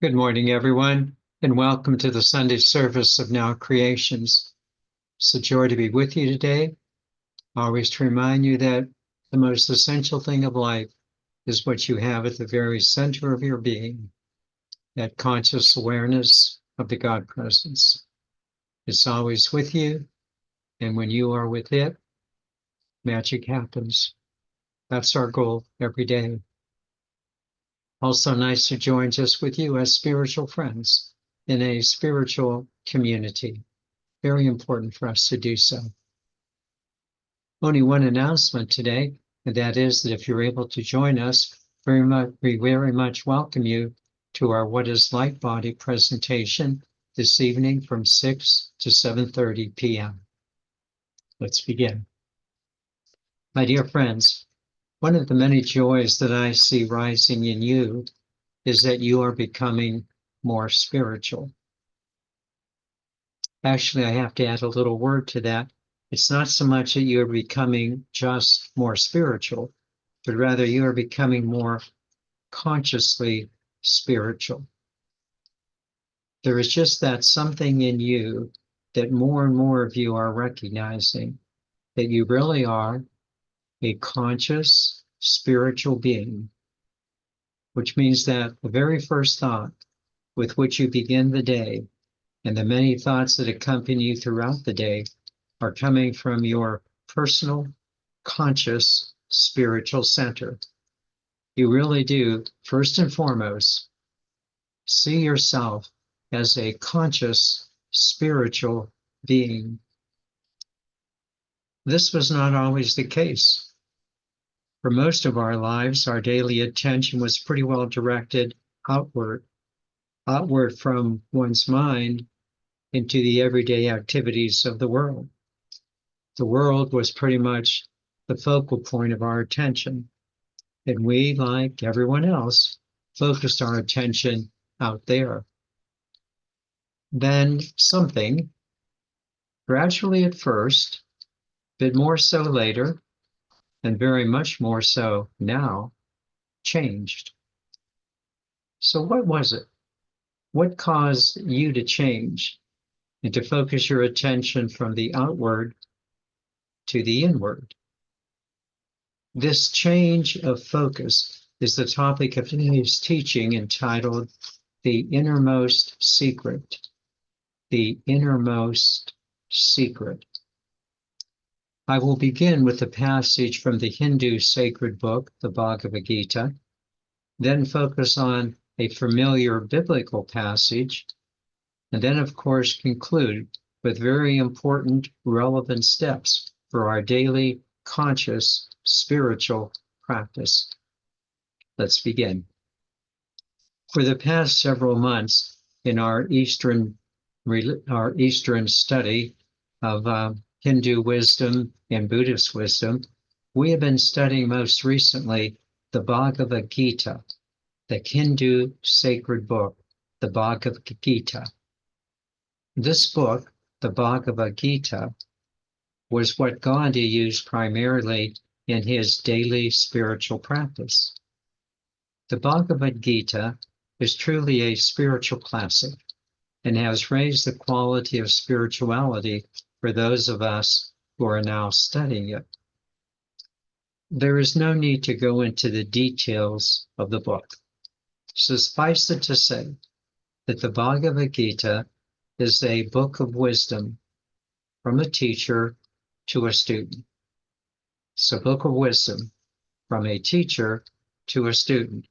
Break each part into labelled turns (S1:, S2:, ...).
S1: Good morning, everyone, and welcome to the Sunday service of Now Creations. It's a joy to be with you today. Always to remind you that the most essential thing of life is what you have at the very center of your being, that conscious awareness of the God presence. It's always with you, and when you are with it, magic happens. That's our goal every day. Also nice to join just with you as spiritual friends in a spiritual community. Very important for us to do so. Only one announcement today, and that is that if you're able to join us, we very much welcome you to our What is Light Body presentation this evening from 6 to 7:30 p.m. Let's begin. My dear friends, one of the many joys that I see rising in you is that you are becoming more spiritual. Actually, I have to add a little word to that. It's not so much that you're becoming just more spiritual, but rather you are becoming more consciously spiritual. There is just that something in you that more and more of you are recognizing that you really are a conscious spiritual being, which means that the very first thought with which you begin the day and the many thoughts that accompany you throughout the day are coming from your personal, conscious, spiritual center. You really do, first and foremost, see yourself as a conscious, spiritual being. This was not always the case. For most of our lives, our daily attention was pretty well directed outward from one's mind into the everyday activities of the world. The world was pretty much the focal point of our attention, and we, like everyone else, focused our attention out there. Then something, gradually at first, but more so later, and very much more so now, changed. So what was it? What caused you to change and to focus your attention from the outward to the inward? This change of focus is the topic of today's teaching, entitled The Innermost Secret. The Innermost Secret. I will begin with a passage from the Hindu sacred book, the Bhagavad Gita, then focus on a familiar biblical passage, and then, of course, conclude with very important, relevant steps for our daily conscious spiritual practice. Let's begin. For the past several months in our Eastern study of Hindu wisdom and Buddhist wisdom, we have been studying most recently the Bhagavad Gita, the Hindu sacred book, the Bhagavad Gita. This book, the Bhagavad Gita, was what Gandhi used primarily in his daily spiritual practice. The Bhagavad Gita is truly a spiritual classic and has raised the quality of spirituality for those of us who are now studying it. There is no need to go into the details of the book. Suffice it to say that the Bhagavad Gita is a book of wisdom from a teacher to a student. It's a book of wisdom from a teacher to a student.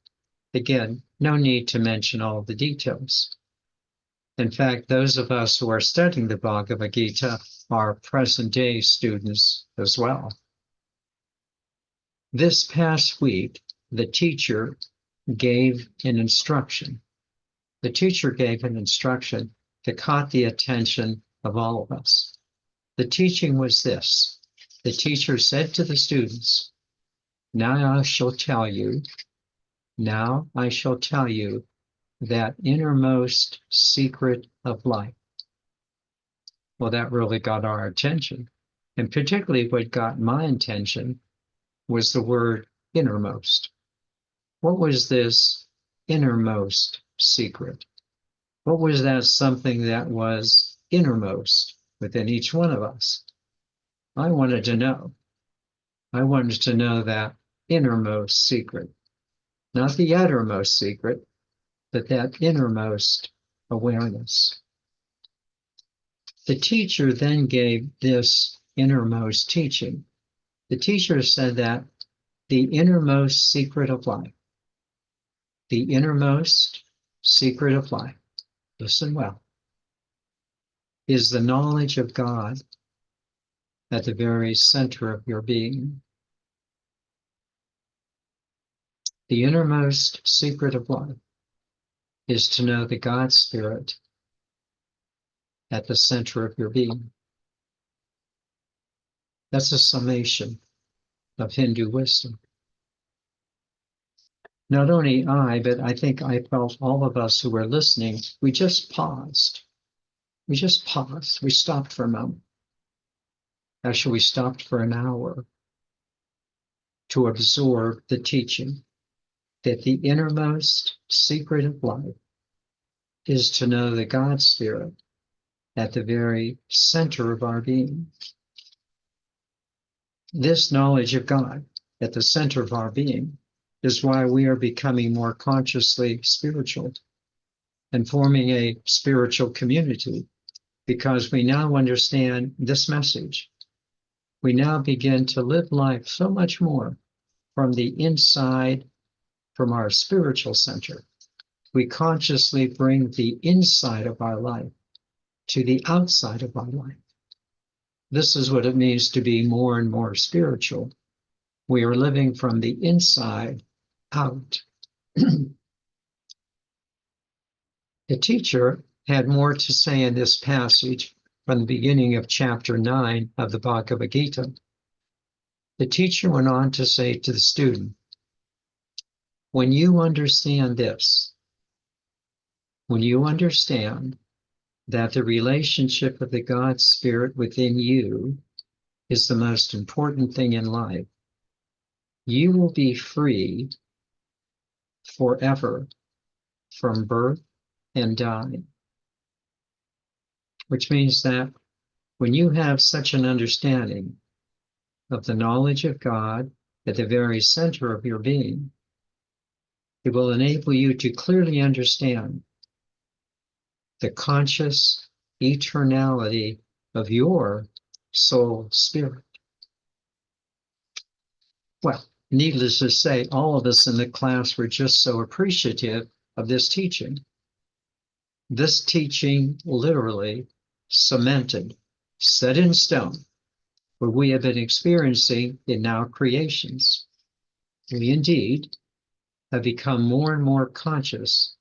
S1: Again, no need to mention all the details. In fact, those of us who are studying the Bhagavad Gita are present-day students as well. This past week, the teacher gave an instruction. The teacher gave an instruction that caught the attention of all of us. The teaching was this. The teacher said to the students, now I shall tell you that innermost secret of life. Well, that really got our attention. And particularly what got my attention was the word innermost. What was this innermost secret? What was that something that was innermost within each one of us? I wanted to know. I wanted to know that innermost secret, not the outermost secret, but that innermost awareness. The teacher then gave this innermost teaching. The teacher said that the innermost secret of life, the innermost secret of life, listen well, is the knowledge of God at the very center of your being. The innermost secret of life is to know the God Spirit at the center of your being. That's a summation of Hindu wisdom. Not only I, but I think I felt all of us who were listening, we just paused. We just paused. We stopped for a moment. Actually, we stopped for an hour to absorb the teaching that the innermost secret of life is to know the God Spirit at the very center of our being. This knowledge of God at the center of our being is why we are becoming more consciously spiritual and forming a spiritual community, because we now understand this message. We now begin to live life so much more from the inside, from our spiritual center. We consciously bring the inside of our life to the outside of our life. This is what it means to be more and more spiritual. We are living from the inside out. The teacher had more to say in this passage from the beginning of chapter 9 of the Bhagavad Gita. The teacher went on to say to the student, when you understand this, when you understand that the relationship of the God Spirit within you is the most important thing in life, you will be free forever from birth and dying. Which means that when you have such an understanding of the knowledge of God at the very center of your being, it will enable you to clearly understand the conscious eternality of your soul spirit. Well, needless to say, all of us in the class were just so appreciative of this teaching. This teaching literally cemented, set in stone, what we have been experiencing in our creations. We indeed have become more and more conscious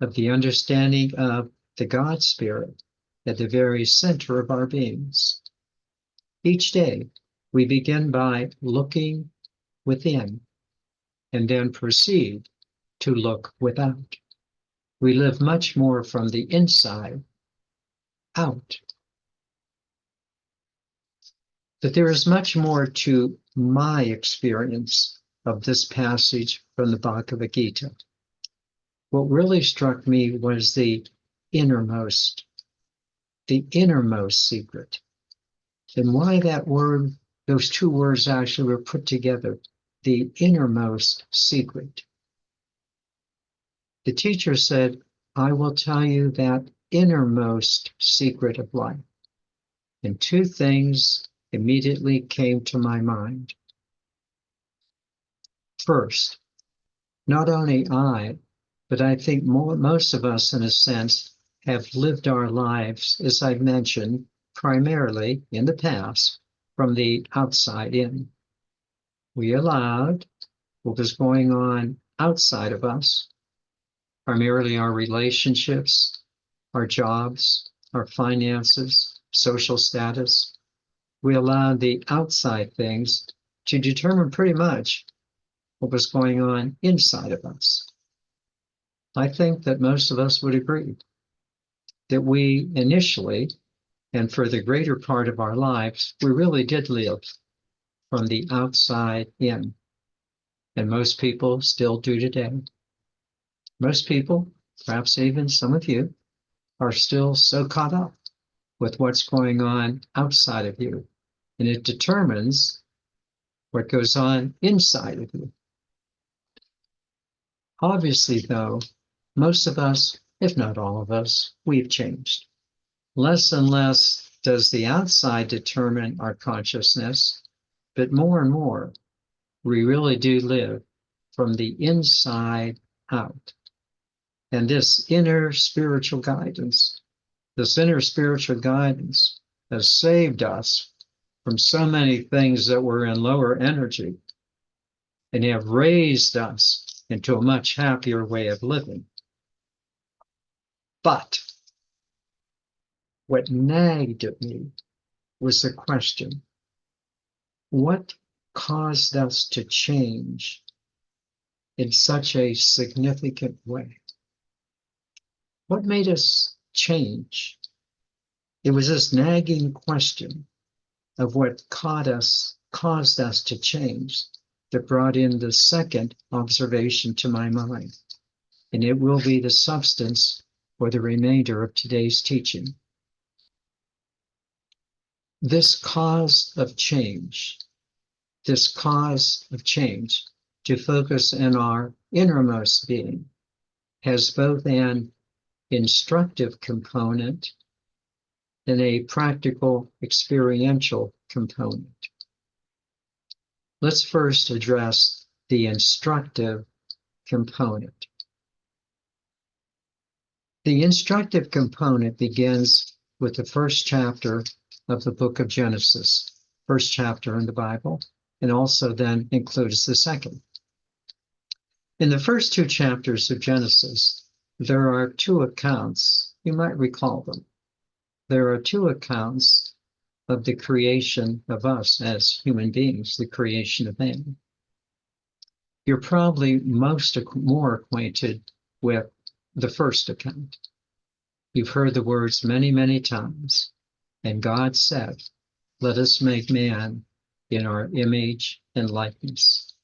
S1: of the understanding of the God Spirit at the very center of our beings. Each day, we begin by looking within and then proceed to look without. We live much more from the inside out. But there is much more to my experience of this passage from the Bhagavad Gita. What really struck me was the innermost secret. And why that word, those two words actually were put together, the innermost secret. The teacher said, I will tell you that innermost secret of life. And two things immediately came to my mind. First, not only I, but I think most of us, in a sense, have lived our lives, as I've mentioned, primarily in the past, from the outside in. We allowed what was going on outside of us, primarily our relationships, our jobs, our finances, social status. We allowed the outside things to determine pretty much what was going on inside of us. I think that most of us would agree that we initially, and for the greater part of our lives, we really did live from the outside in. And most people still do today. Most people perhaps even some of you, are still so caught up with what's going on outside of you, and it determines what goes on inside of you. Obviously, though, most of us, if not all of us, we've changed. Less and less does the outside determine our consciousness, but more and more, we really do live from the inside out. And this inner spiritual guidance has saved us from so many things that were in lower energy and have raised us into a much happier way of living. But what nagged at me was the question, what caused us to change in such a significant way? What made us change? It was this nagging question of what caused us to change that brought in the second observation to my mind. And it will be the substance for the remainder of today's teaching. This cause of change, to focus in our innermost being, has both an instructive component and a practical experiential component. Let's first address the instructive component. The instructive component begins with the first chapter of the book of Genesis, first chapter in the Bible, and also then includes the second. In the first two chapters of Genesis, there are two accounts, you might recall them. There are two accounts of the creation of us as human beings, the creation of man. You're probably more acquainted with the first account. You've heard the words many, many times. And God said, "Let us make man in our image and likeness."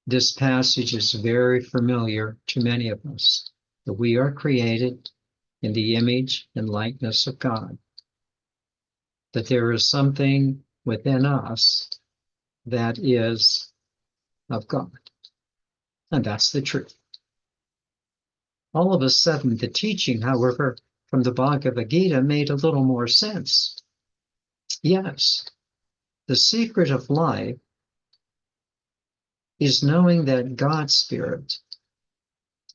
S1: This passage is very familiar to many of us, that we are created in the image and likeness of God, that there is something within us that is of God, and that's the truth. All of a sudden, the teaching, however, from the Bhagavad Gita made a little more sense. Yes, the secret of life is knowing that God's Spirit,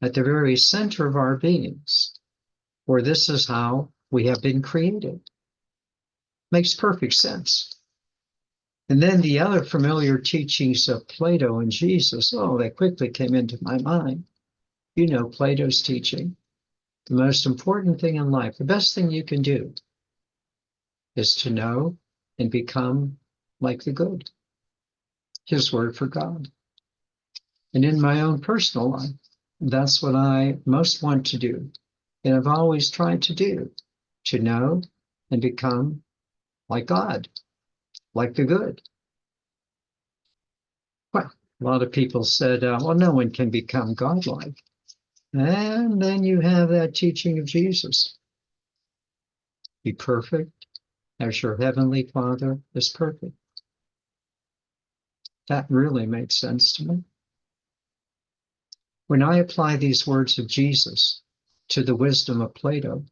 S1: at the very center of our beings, for this is how we have been created. Makes perfect sense. And then the other familiar teachings of Plato and Jesus, they quickly came into my mind. You know Plato's teaching. The most important thing in life, the best thing you can do, is to know and become like the good. His word for God. And in my own personal life, that's what I most want to do. And I've always tried to do, to know and become like God, like the good. Well, a lot of people said, well, no one can become godlike. And then you have that teaching of Jesus. Be perfect as your heavenly Father is perfect. That really makes sense to me. When I apply these words of Jesus to the wisdom of Plato,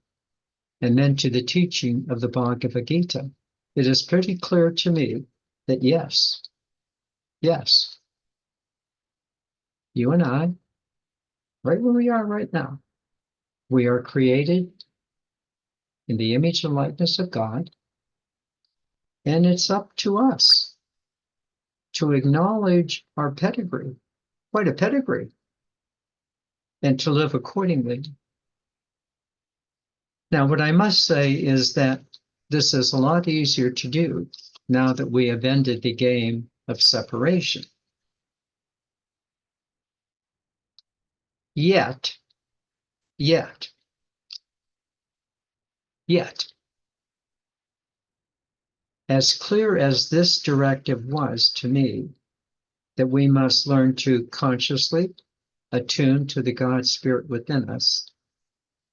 S1: and then to the teaching of the Bhagavad Gita, it is pretty clear to me that yes, you and I, right where we are right now, we are created in the image and likeness of God, and it's up to us to acknowledge our pedigree, quite a pedigree, and to live accordingly. Now, what I must say is that this is a lot easier to do now that we have ended the game of separation. Yet, as clear as this directive was to me, that we must learn to consciously attuned to the God Spirit within us,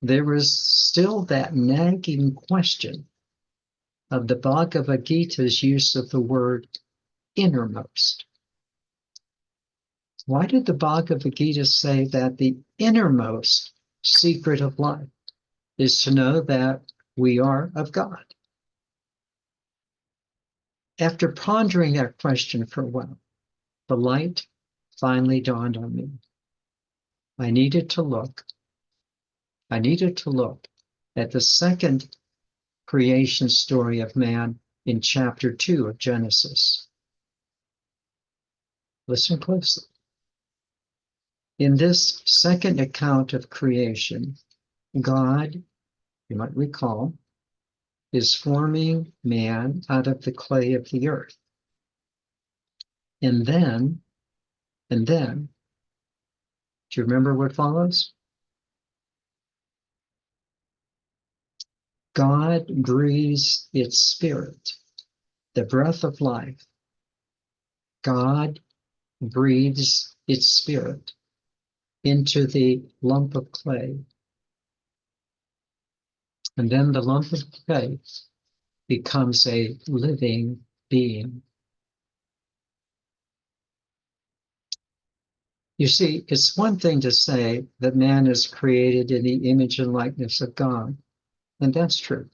S1: there is still that nagging question of the Bhagavad Gita's use of the word innermost. Why did the Bhagavad Gita say that the innermost secret of life is to know that we are of God? After pondering that question for a while, the light finally dawned on me. I needed to look at the second creation story of man in chapter 2 of Genesis. Listen closely. In this second account of creation, God, you might recall, is forming man out of the clay of the earth. And then, do you remember what follows? God breathes its spirit, the breath of life. God breathes its spirit into the lump of clay. And then the lump of clay becomes a living being. You see, it's one thing to say that man is created in the image and likeness of God, and that's true.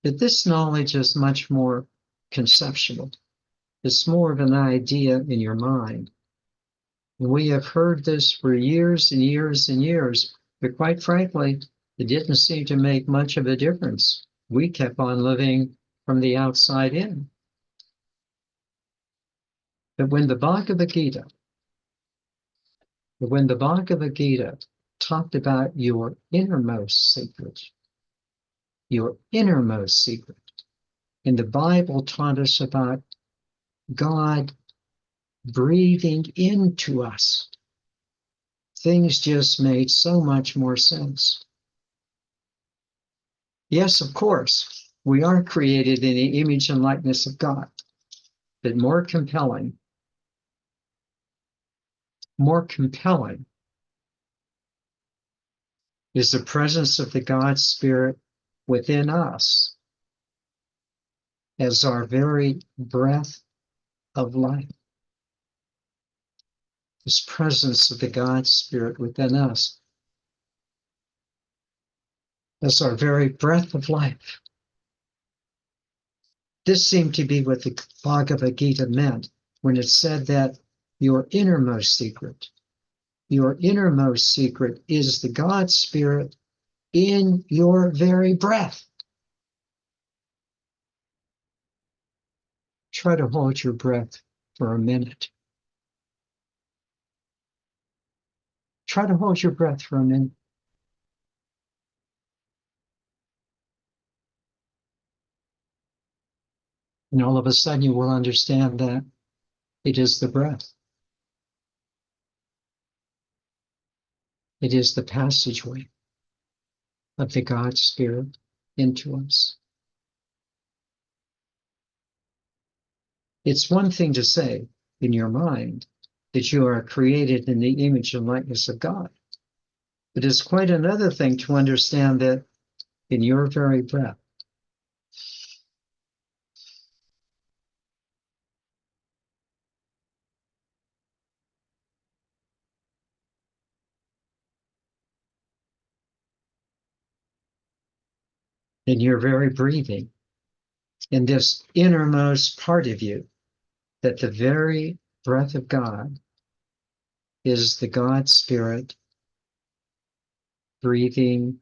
S1: But this knowledge is much more conceptual. It's more of an idea in your mind. We have heard this for years and years and years, but quite frankly, it didn't seem to make much of a difference. We kept on living from the outside in. But when the Bhagavad Gita talked about your innermost secret, and the Bible taught us about God breathing into us, things just made so much more sense. Yes, of course, we are created in the image and likeness of God, but more compelling is the presence of the God Spirit within us as our very breath of life. This presence of the God Spirit within us as our very breath of life. This seemed to be what the Bhagavad Gita meant when it said that your innermost secret is the God Spirit in your very breath. Try to hold your breath for a minute. Try to hold your breath for a minute. And all of a sudden you will understand that it is the breath. It is the passageway of the God Spirit into us. It's one thing to say in your mind that you are created in the image and likeness of God. But it's quite another thing to understand that in your very breath, in your very breathing, in this innermost part of you, that the very breath of God is the God Spirit breathing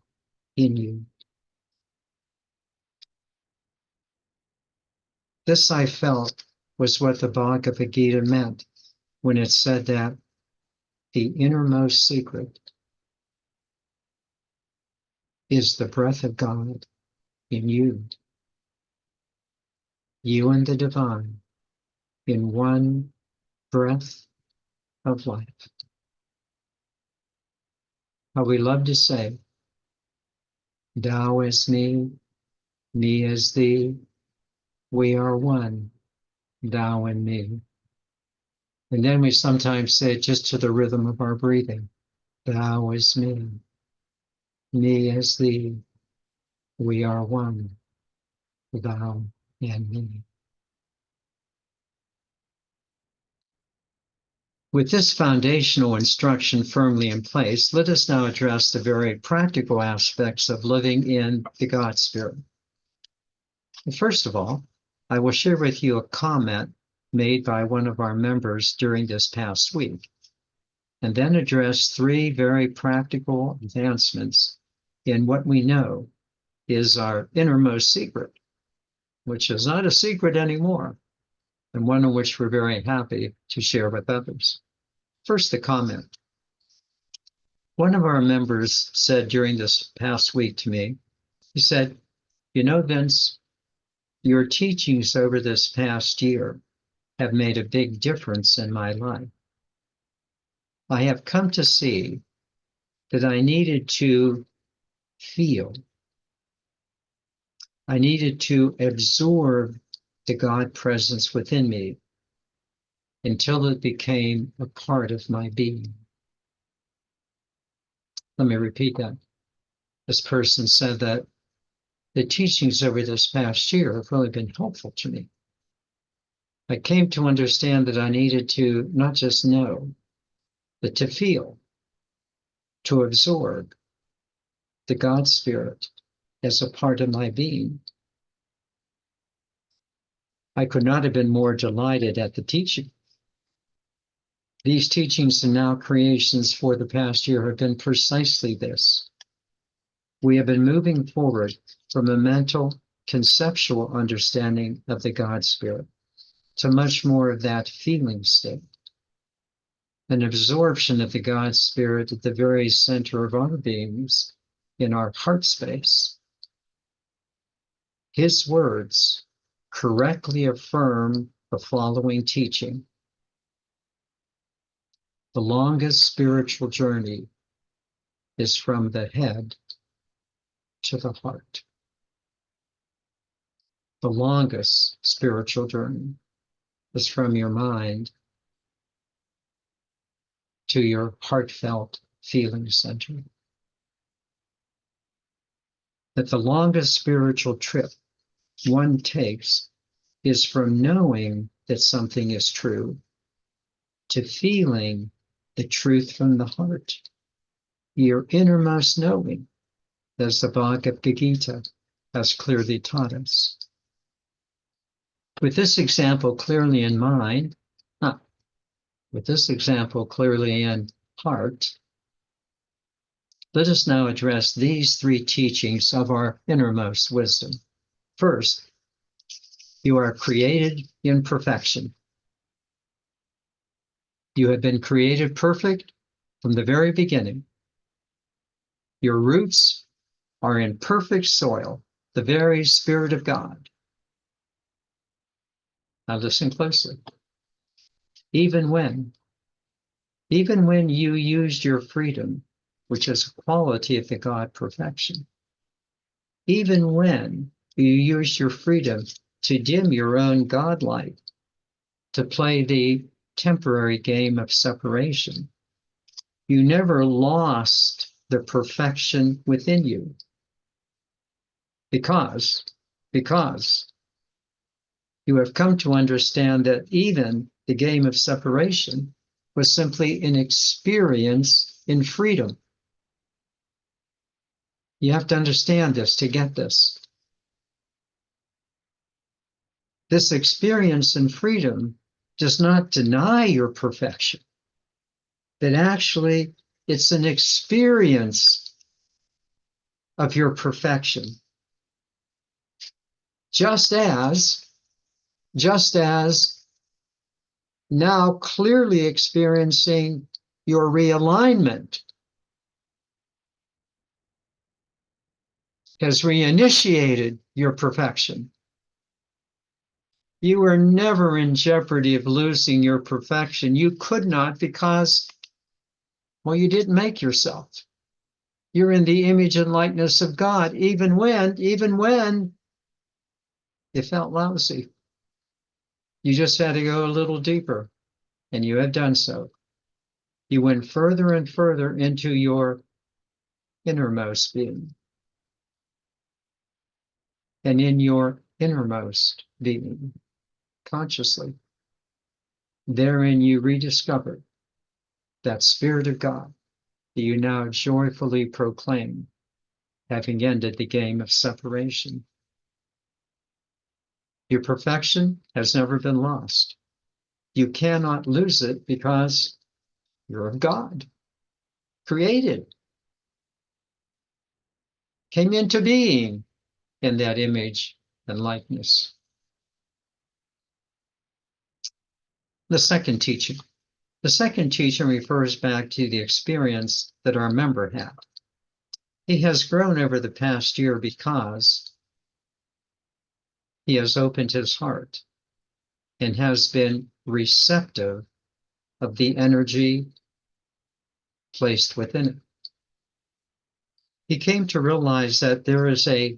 S1: in you. This, I felt, was what the Bhagavad Gita meant when it said that the innermost secret is the breath of God in you. You and the divine in one breath of life. How we love to say, Thou as me as thee, we are one, thou and me. And then we sometimes say it just to the rhythm of our breathing. Thou is me is thee. We are one, thou and me. With this foundational instruction firmly in place, let us now address the very practical aspects of living in the God Spirit. First of all, I will share with you a comment made by one of our members during this past week, and then address three very practical advancements in what we know is our innermost secret, which is not a secret anymore, and one in which we're very happy to share with others. First, the comment. One of our members said during this past week to me, he said, "You know, Vince, your teachings over this past year have made a big difference in my life. I have come to see that I needed to feel, I needed to absorb the God presence within me until it became a part of my being." Let me repeat that. This person said that the teachings over this past year have really been helpful to me. I came to understand that I needed to not just know, but to feel, to absorb the God Spirit as a part of my being. I could not have been more delighted at the teaching. These teachings and now creations for the past year have been precisely this. We have been moving forward from a mental, conceptual understanding of the God Spirit to much more of that feeling state, an absorption of the God Spirit at the very center of our beings, in our heart space. His words correctly affirm the following teaching. The longest spiritual journey is from the head to the heart. The longest spiritual journey is from your mind to your heartfelt feeling center. That the longest spiritual trip one takes is from knowing that something is true to feeling the truth from the heart, your innermost knowing, as the Bhagavad Gita has clearly taught us. With this example clearly in mind, with this example clearly in heart, let us now address these three teachings of our innermost wisdom. First, you are created in perfection. You have been created perfect from the very beginning. Your roots are in perfect soil, the very Spirit of God. Now listen closely. Even when you used your freedom, which is a quality of the God perfection, even when you used your freedom to dim your own God light, to play the temporary game of separation, you never lost the perfection within you. Because you have come to understand that even the game of separation was simply an experience in freedom. You have to understand this to get this. This experience in freedom does not deny your perfection, but actually it's an experience of your perfection. Just as now clearly experiencing your realignment has reinitiated your perfection. You were never in jeopardy of losing your perfection. You could not because, well, you didn't make yourself. You're in the image and likeness of God, even when it felt lousy. You just had to go a little deeper. and you have done so. You went further and further into your innermost being. And in your innermost being, consciously, therein you rediscovered that Spirit of God that you now joyfully proclaim, having ended the game of separation. Your perfection has never been lost. You cannot lose it because you're of God, created, came into being in that image and likeness. The second teaching. The second teaching refers back to the experience that our member had. He has grown over the past year because he has opened his heart and has been receptive of the energy placed within it. He came to realize that there is a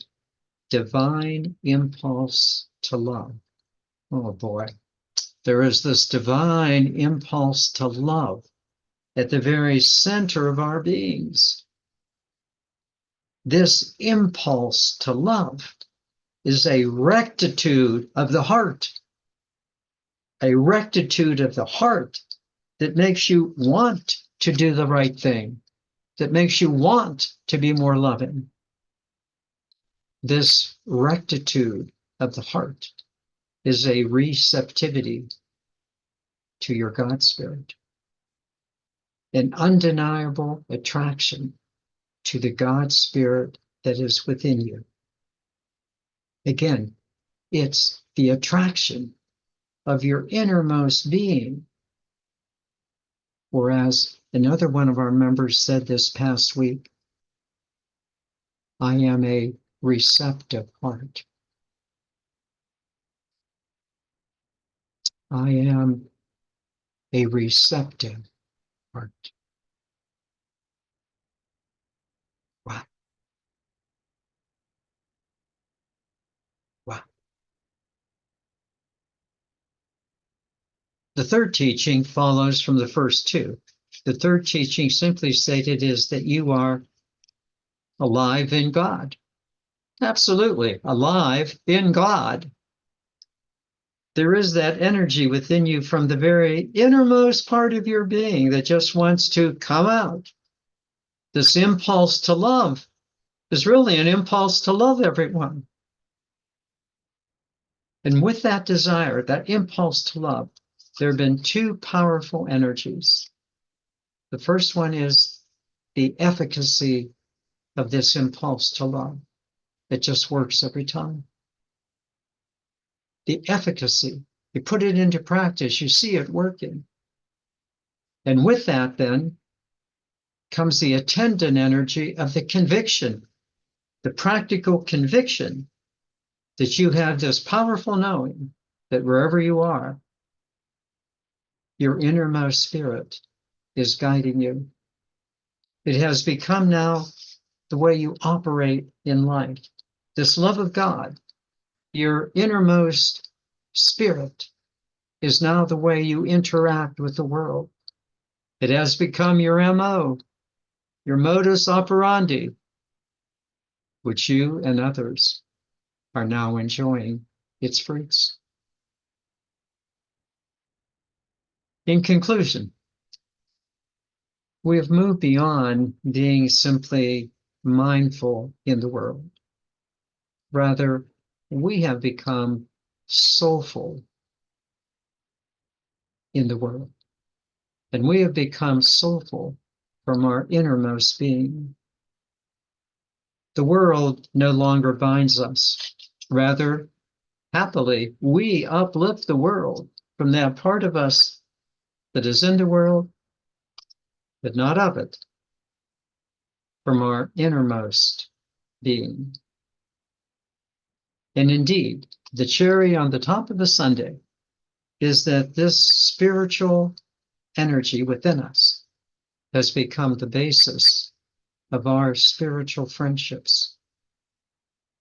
S1: divine impulse to love. Oh boy, there is this divine impulse to love at the very center of our beings. This impulse to love is a rectitude of the heart, a rectitude of the heart that makes you want to do the right thing, that makes you want to be more loving. This rectitude of the heart is a receptivity to your God Spirit, an undeniable attraction to the God Spirit that is within you. Again, it's the attraction of your innermost being. Or as another one of our members said this past week, I am a receptive heart. I am a receptive heart. Wow. Wow. The third teaching follows from the first two. The third teaching, simply stated, is that you are alive in God. Absolutely, alive in God. There is that energy within you from the very innermost part of your being that just wants to come out. This impulse to love is really an impulse to love everyone. And with that desire, that impulse to love, there have been two powerful energies. The first one is the efficacy of this impulse to love. It just works every time. The efficacy, you put it into practice, you see it working. And with that, then, comes the attendant energy of the conviction, the practical conviction that you have this powerful knowing that wherever you are, your innermost spirit is guiding you. It has become now the way you operate in life. This love of God, your innermost spirit, is now the way you interact with the world. It has become your MO, your modus operandi, which you and others are now enjoying its fruits. In conclusion, we have moved beyond being simply mindful in the world. Rather, we have become soulful in the world. And we have become soulful from our innermost being. The world no longer binds us. Rather, happily, we uplift the world from that part of us that is in the world, but not of it, from our innermost being. And indeed, the cherry on the top of the sundae is that this spiritual energy within us has become the basis of our spiritual friendships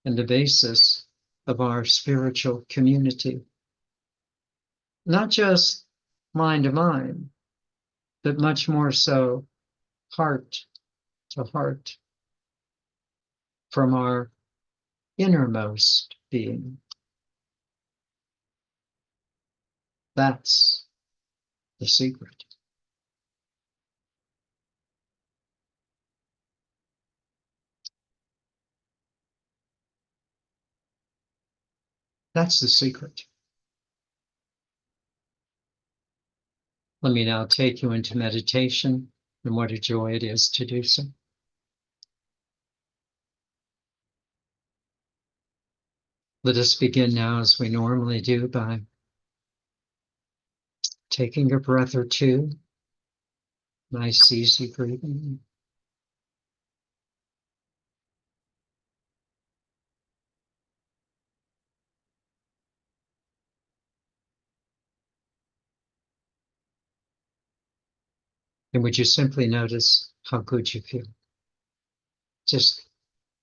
S1: and the basis of our spiritual community. Not just mind to mind, but much more so heart to heart from our innermost being. That's the secret. That's the secret. Let me now take you into meditation, and what a joy it is to do so. Let us begin now, as we normally do, by taking a breath or two. Nice, easy breathing. And would you simply notice how good you feel? Just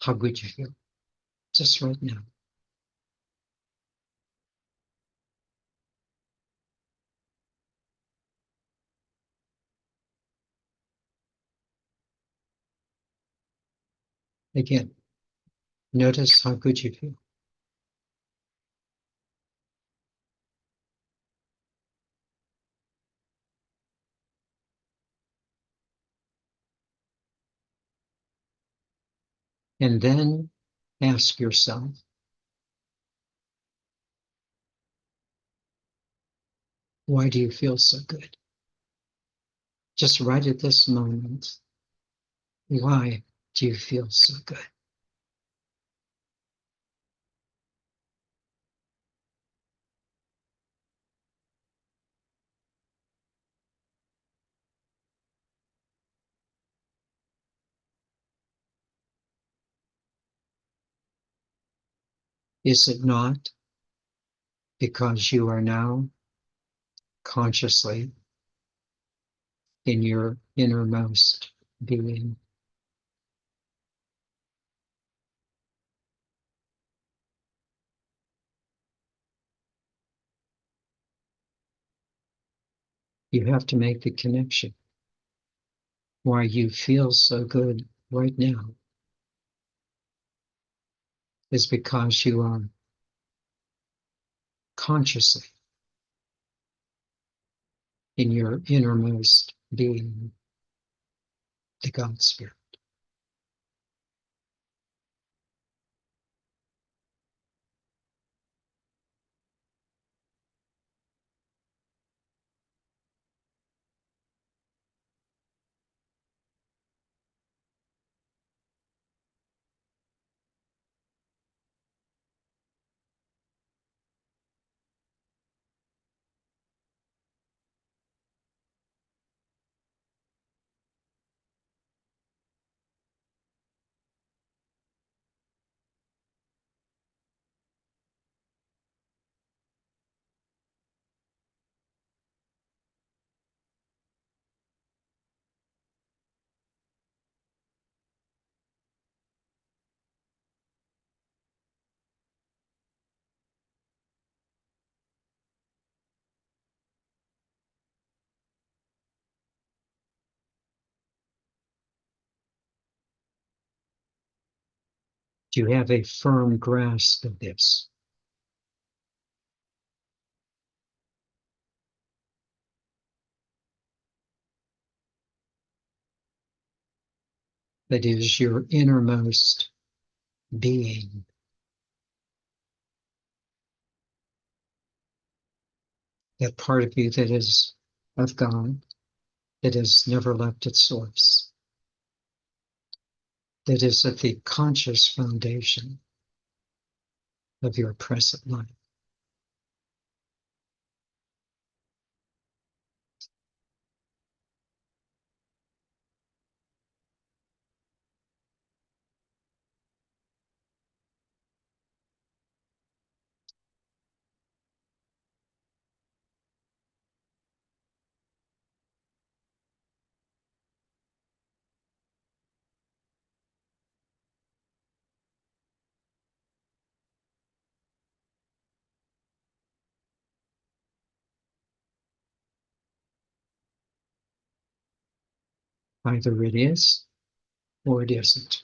S1: how good you feel, just right now. Again, notice how good you feel. And then ask yourself, why do you feel so good? Just right at this moment, why do you feel so good? Is it not because you are now consciously in your innermost being? You have to make the connection. Why you feel so good right now is because you are consciously in your innermost being, the God Spirit. Do you have a firm grasp of this? That is your innermost being. That part of you that is of God, that has never left its source, that is at the conscious foundation of your present life. Either it is or it isn't.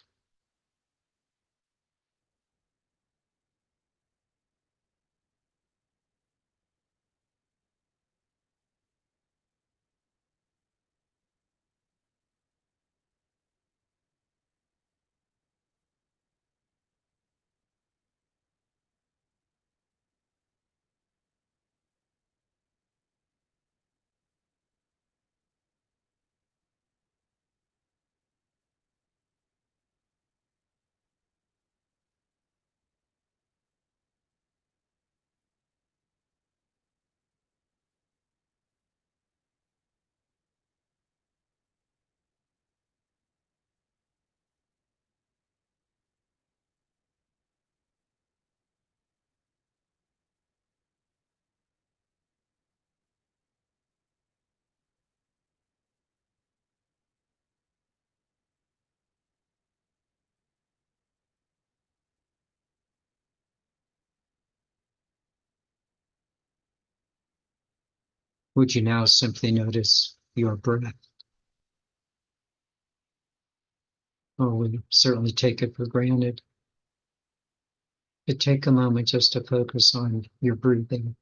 S1: Would you now simply notice your breath? Oh, we certainly take it for granted. But take a moment just to focus on your breathing.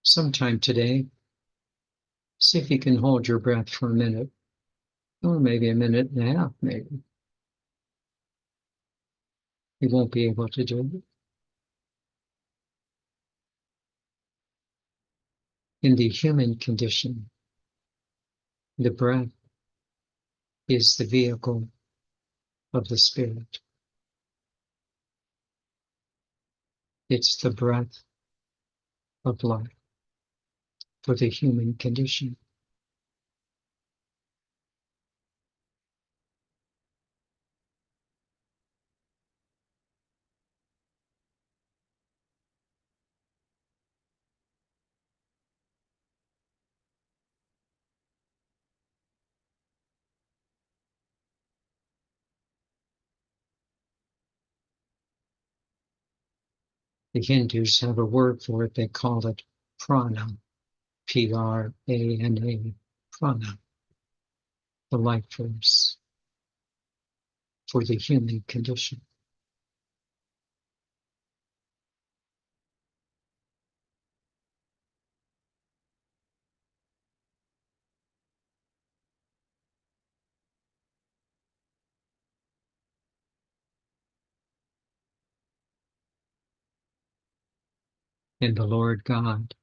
S1: Sometime today, see if you can hold your breath for a minute, or maybe a minute and a half, maybe. You won't be able to do it. In the human condition, the breath is the vehicle of the spirit. It's the breath of life for the human condition. The Hindus have a word for it. They call it prana, Prana, prana, the life force for the human condition. And the Lord God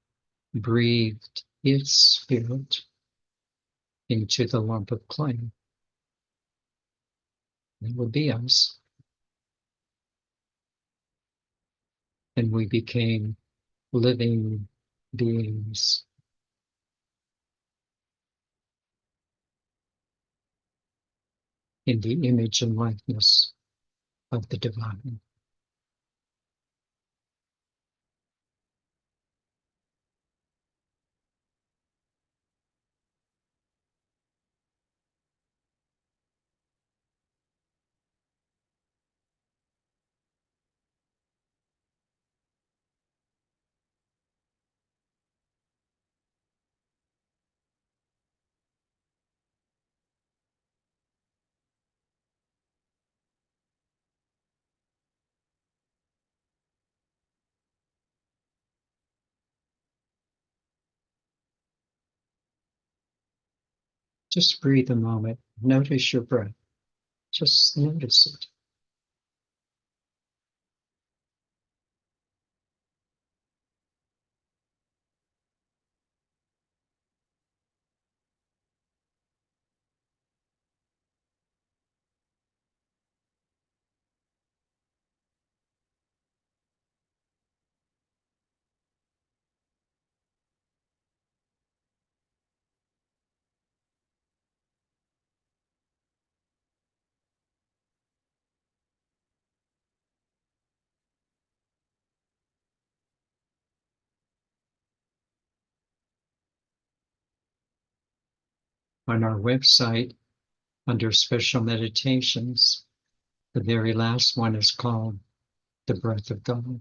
S1: breathed its spirit into the lump of clay. It would be us. And we became living beings. In the image and likeness of the divine. Just breathe a moment. Notice your breath. Just notice it. On our website, under special meditations, the very last one is called the Breath of God.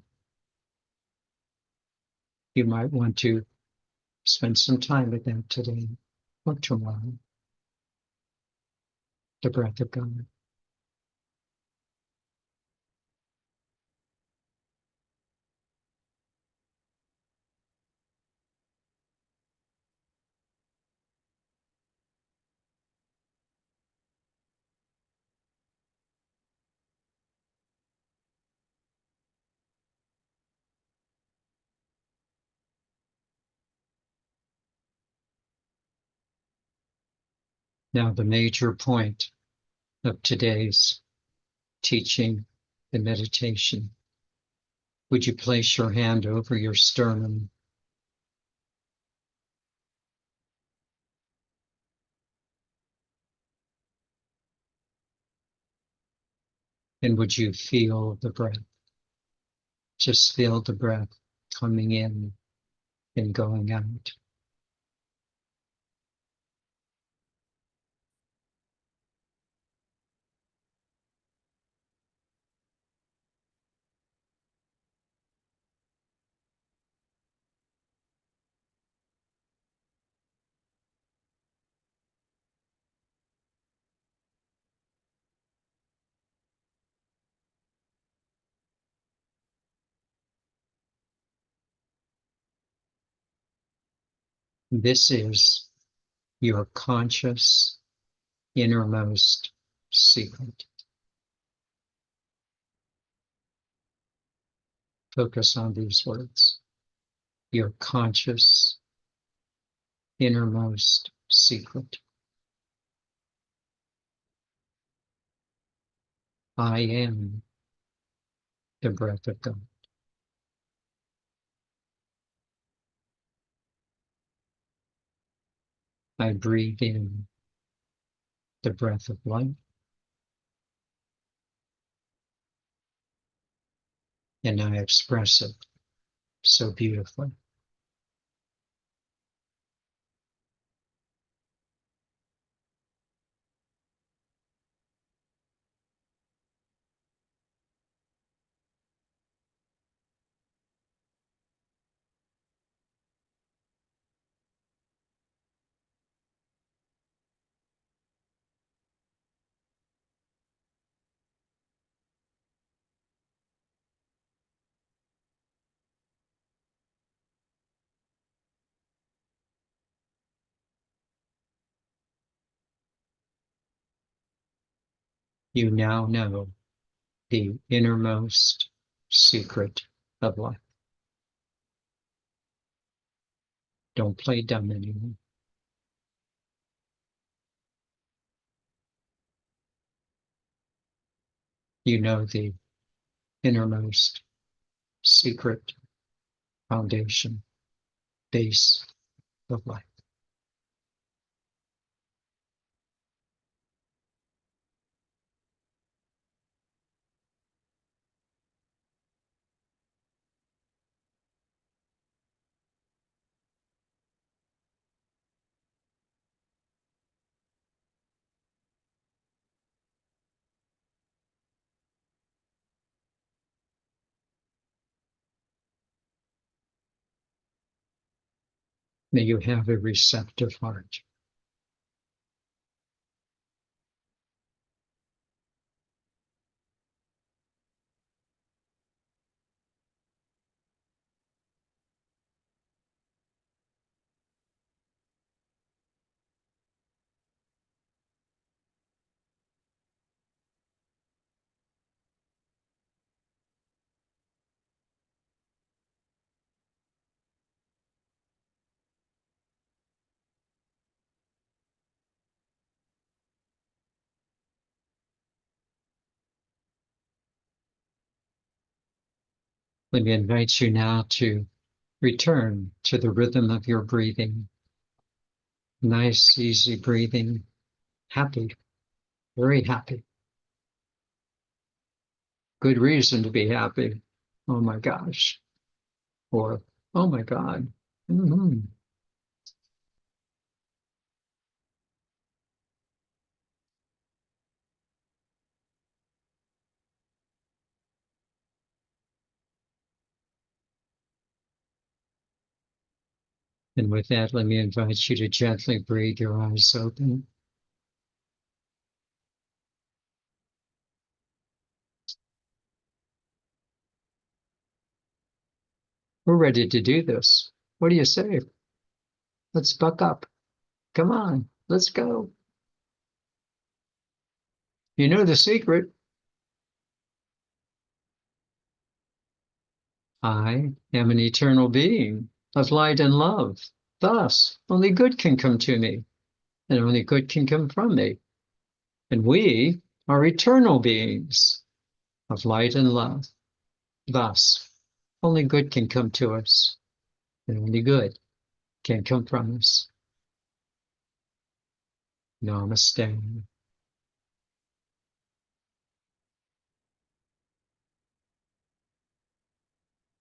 S1: You might want to spend some time with that today or tomorrow. The Breath of God. Now, the major point of today's teaching and meditation. Would you place your hand over your sternum? And would you feel the breath? Just feel the breath coming in and going out. This is your conscious innermost secret. Focus on these words. Your conscious innermost secret. I am the breath of God. I breathe in the breath of life, and I express it so beautifully. You now know the innermost secret of life. Don't play dumb anymore. You know the innermost secret foundation, base of life. May you have a receptive heart. Let me invite you now to return to the rhythm of your breathing. Nice, easy breathing, happy, very happy. Good reason to be happy. Oh my gosh. Or, oh my God. Mm-hmm. And with that, let me invite you to gently breathe your eyes open. We're ready to do this. What do you say? Let's buck up. Come on, let's go. You know the secret. I am an eternal being of light and love. Thus, only good can come to me, and only good can come from me. And we are eternal beings of light and love. Thus, only good can come to us, and only good can come from us. Namaste.